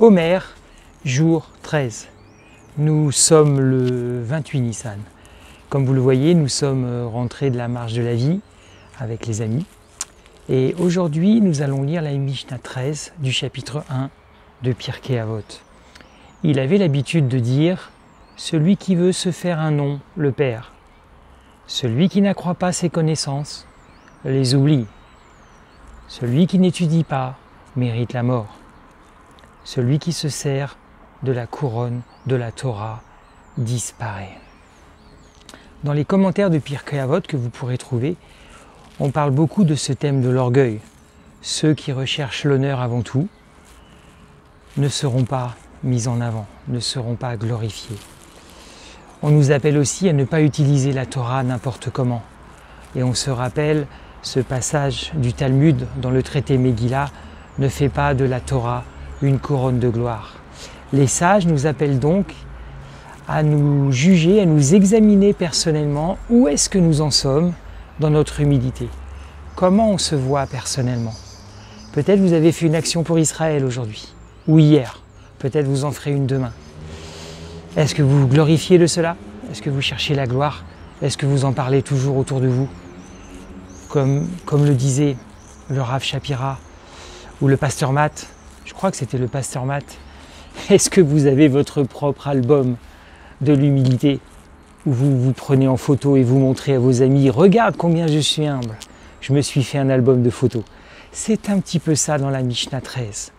Homer, jour 13. Nous sommes le 28 Nissan. Comme vous le voyez, nous sommes rentrés de la marche de la vie avec les amis. Et aujourd'hui, nous allons lire la Mishnah 13 du chapitre 1 de Pirkei Avot. Il avait l'habitude de dire « Celui qui veut se faire un nom le perd. Celui qui n'accroît pas ses connaissances les oublie. Celui qui n'étudie pas mérite la mort. Celui qui se sert de la couronne de la Torah disparaît. » Dans les commentaires de Pirkei Avot que vous pourrez trouver, on parle beaucoup de ce thème de l'orgueil. Ceux qui recherchent l'honneur avant tout ne seront pas mis en avant, ne seront pas glorifiés. On nous appelle aussi à ne pas utiliser la Torah n'importe comment. Et on se rappelle ce passage du Talmud dans le traité Megillah, ne fait pas de la Torah une couronne de gloire. Les sages nous appellent donc à nous juger, à nous examiner personnellement où est-ce que nous en sommes dans notre humilité. Comment on se voit personnellement. Peut-être vous avez fait une action pour Israël aujourd'hui ou hier. Peut-être vous en ferez une demain. Est-ce que vous glorifiez de cela? Est-ce que vous cherchez la gloire? Est-ce que vous en parlez toujours autour de vous? Comme le disait le Rav Shapira ou le pasteur Matt, je crois que c'était le pasteur Matt. Est-ce que vous avez votre propre album de l'humilité où vous vous prenez en photo et vous montrez à vos amis « Regarde combien je suis humble, je me suis fait un album de photos ». C'est un petit peu ça dans la Mishnah 13.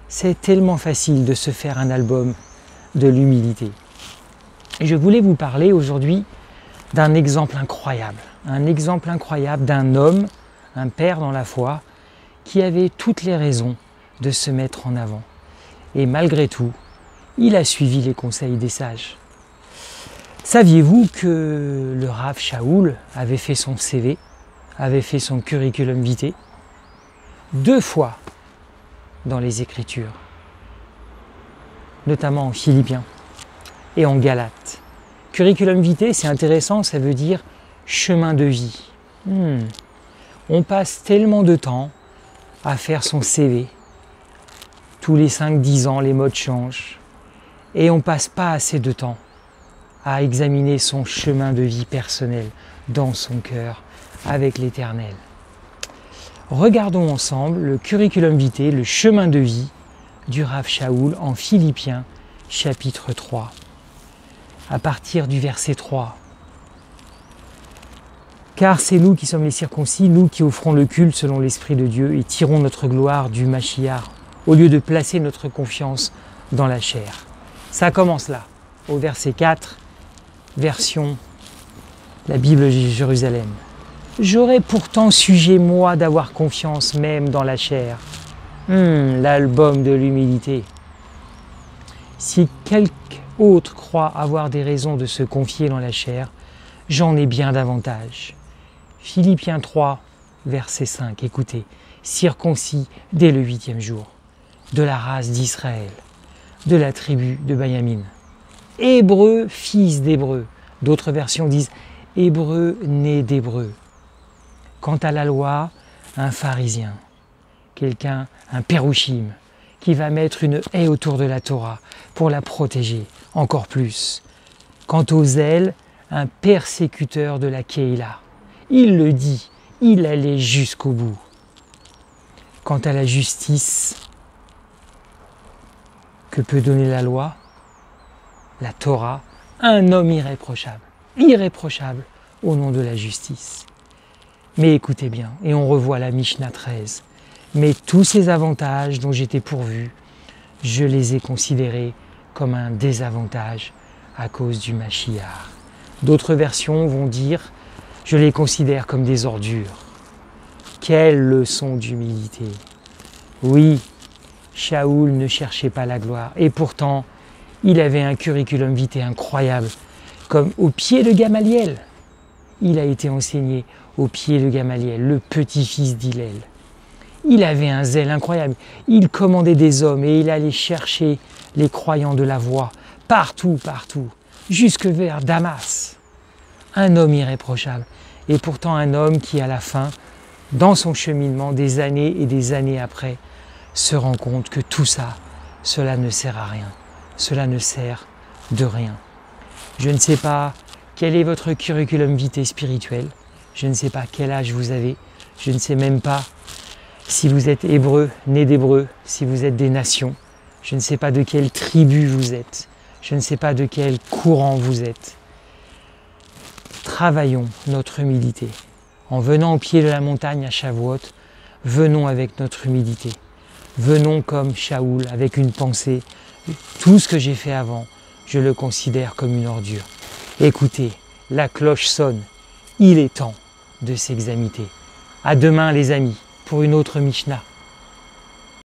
C'est tellement facile de se faire un album de l'humilité. Et je voulais vous parler aujourd'hui d'un exemple incroyable. Un exemple incroyable d'un homme, un père dans la foi, qui avait toutes les raisons de se mettre en avant. Et malgré tout, il a suivi les conseils des sages. Saviez-vous que le Rav Shaoul avait fait son CV, avait fait son curriculum vitae 2 fois dans les Écritures, notamment en Philippiens et en Galates. Curriculum vitae, c'est intéressant, ça veut dire chemin de vie. On passe tellement de temps à faire son CV. Tous les 5-10 ans, les modes changent. Et on ne passe pas assez de temps à examiner son chemin de vie personnel dans son cœur avec l'Éternel. Regardons ensemble le curriculum vitae, le chemin de vie du Rav Shaoul en Philippiens chapitre 3. À partir du verset 3. Car c'est nous qui sommes les circoncis, nous qui offrons le culte selon l'Esprit de Dieu et tirons notre gloire du Mashiach, au lieu de placer notre confiance dans la chair. Ça commence là, au verset 4, version la Bible de Jérusalem. J'aurais pourtant sujet, moi, d'avoir confiance même dans la chair. L'album de l'humilité. Si quelque autre croit avoir des raisons de se confier dans la chair, j'en ai bien davantage. Philippiens 3, verset 5, écoutez. Circoncis dès le 8e jour, de la race d'Israël, de la tribu de Benjamin. Hébreu, fils d'Hébreu. D'autres versions disent Hébreu, né d'Hébreu. Quant à la loi, un pharisien, quelqu'un, un pérouchim, qui va mettre une haie autour de la Torah pour la protéger encore plus. Quant aux zèles, un persécuteur de la Keïla. Il le dit, il allait jusqu'au bout. Quant à la justice que peut donner la loi, la Torah, un homme irréprochable, irréprochable au nom de la justice. Mais écoutez bien, et on revoit la Mishnah 13, mais tous ces avantages dont j'étais pourvu, je les ai considérés comme un désavantage à cause du Mashiach. D'autres versions vont dire, je les considère comme des ordures. Quelle leçon d'humilité! Oui, Shaoul ne cherchait pas la gloire, et pourtant, il avait un curriculum vitae incroyable, comme au pied de Gamaliel. Il a été enseigné au pied de Gamaliel, le petit-fils d'Hillel. Il avait un zèle incroyable. Il commandait des hommes et il allait chercher les croyants de la voie, partout, jusque vers Damas. Un homme irréprochable. Et pourtant un homme qui, à la fin, dans son cheminement, des années et des années après, se rend compte que tout ça, cela ne sert à rien. Cela ne sert de rien. Je ne sais pas quel est votre curriculum vitae spirituel. Je ne sais pas quel âge vous avez. Je ne sais même pas si vous êtes hébreu, né d'hébreu, si vous êtes des nations. Je ne sais pas de quelle tribu vous êtes. Je ne sais pas de quel courant vous êtes. Travaillons notre humilité. En venant au pied de la montagne à Shavuot, venons avec notre humilité. Venons comme Shaoul, avec une pensée. Tout ce que j'ai fait avant, je le considère comme une ordure. Écoutez, la cloche sonne. Il est temps de s'examiter. À demain les amis, pour une autre Mishnah.